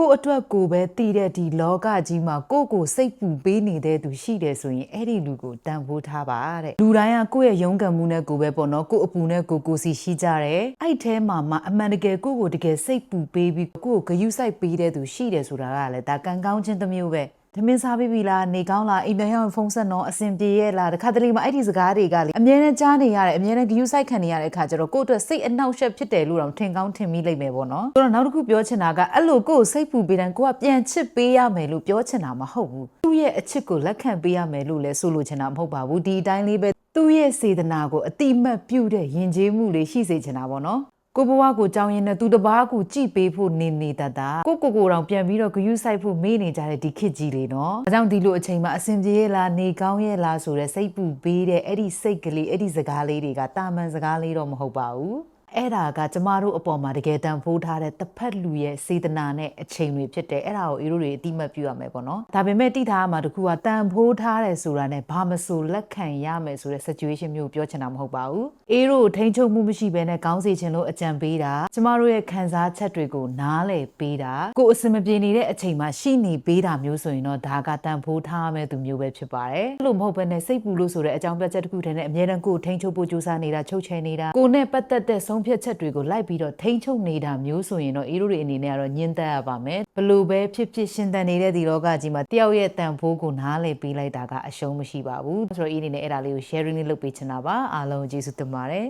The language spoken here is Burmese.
ကိုအတွက်ကိုပဲတည်တဲ့ဒီလောကကြီးမှာကိုစိတ်ပူပေးနေတဲ့သူရှိတယ်ဆိုရင်အဲ့ဒီလူကိုတန်ဖိုးထားပါတဲ့လူတိုင်းကကိုယ့်ရဲ့ရုန်းကန်မှုနဲ့ကိုပဲပေါ့နော်ကိုအပူနဲ့ကိုစီရှိကြတယ်အဲ့ထဲမှာအမှန်တကယ်ကိုတကယ်စိတ်ပူပေးပြီးကိုဂယုစိုက်ပေးတဲ့သူရှိတယ်ဆိုတာကလည်းဒါကံကောင်းခြင်းတစ်မျိုးပဲသမင်းစားပြီးပြီလားနေကောင်းလားအိမ်ပြန်ရောက်ဖုန်းဆက်တော့အဆင်ပြေရဲ့လားတခါတလေမှာအဲ့ဒီစကားတွေကလေအမြဲတမ်းကြားနေရတယ်အမြဲတမ်းဂယုစိုက်ခံနေရတဲ့အခါကျတော့ကိုအတွက်စိတ်အနှောက်အယှက်ဖြစ်တယ်လို့တော့ထင်ကောင်းထင်မိလိမ့်မယ်ပေါ့နော်ဆိုတော့နောက်တစ်ခုပြောချင်တာကအဲ့လိုကိုစိတ်ပူပေးတိုင်းကိုကပြန်ချစ်ပေးရမယ်လို့ပြောချင်တာမဟုတ်ဘူးသူ့ရဲ့အချစ်ကိုလက်ခံပေးရမယ်လို့လည်းဆိုလိုချင်တာမဟုတ်ပါဘူးဒီအတိုင်းလေးပဲသူ့ရဲ့စေတနာကိုအတိမတ်ပြုတဲ့ယဉ်ကျေးမှုလေးရှိစေချင်တာပေါ့နော်ကိုဘဝကိုကြောင်းရင်နဲ့သူတပားကိုကြည်ပေးဖို့နေတတ်တာကိုတောင်ပြန်ပြီးတော့ဂယုစိုက်ဖို့မေးနေကြတဲ့ဒီခေတ်ကြီးလေးနော်ဒါကြောင့်ဒီလိုအချိန်မှာအဆင်ပြေရဲ့လားနေကောင်းရဲ့လားဆိုတဲ့စိတ်ပူပေးတဲ့အဲ့ဒီစိတ်ကလေးအဲ့ဒီစကားလေးတွေကတာမန်စကားလေးတော့မဟုတ်ပါဘူးအဲ့ဒါကကျမတို့အပေါ်မှာတကယ်တန်ဖိုးထားတဲ့တစ်ဖက်လူရဲ့စေတနာနဲ့အချိန်တွေဖြစ်တယ်အဲ့ဒါကိုအေးတို့တွေအတိမတ်ပြုရမယ်ပေါ့နော်ဒါပေမဲ့တိထားမှာတခုကတန်ဖိုးထားတယ်ဆိုတာနဲ့ဘာမဆိုလက်ခံရမယ်ဆိုတဲ့ situation မျိုးပြောချင်တာမဟုတ်ပါဘူးအေးတို့ထိန်းချုပ်မှုမရှိဘဲနဲ့ကောင်းစေချင်လို့အကြံပေးတာကျမတို့ရဲ့ခံစားချက်တွေကိုနားလည်ပေးတာကိုအစမပြေနေတဲ့အချိန်မှာရှိနေပေးတာမျိုးဆိုရင်တော့ဒါကတန်ဖိုးထားရမယ်သူမျိုးပဲဖြစ်ပါတယ်အဲ့လိုမဟုတ်ဘဲနဲ့စိတ်ပူလို့ဆိုတဲ့အကြောင်းပြချက်တစ်ခုတည်းနဲ့အမြဲတမ်းကိုထိန်းချုပ်ဖို့ကြိုးစားနေတာချုပ်ချယ်နေတာကိုနဲ့ပတ်သက်တဲ့ဆုံးဖြတ်ချက်တွေကိုလိုက်ပြီးတော့ထိန်းချုပ်နေတာမျိုးဆိုရင်တော့အေးတို့တွေအနေနဲ့ကတော့ညှင်းသက်ရပါမယ်ဘလို့ပဲဖြစ်ဖြစ်ရှင်သန်နေတဲ့ဒီလောကကြီးမှာတယောက်ရဲ့တန်ဖိုးကိုနားလည်ပေးလိုက်တာကအရှုံးမရှိပါဘူးဆိုတော့အေးအနေနဲ့အဲ့ဒါလေးကို sharing လေးလုပ်ပေးချင်တာပါအားလုံးကျေးဇူးတင်ပါတယ်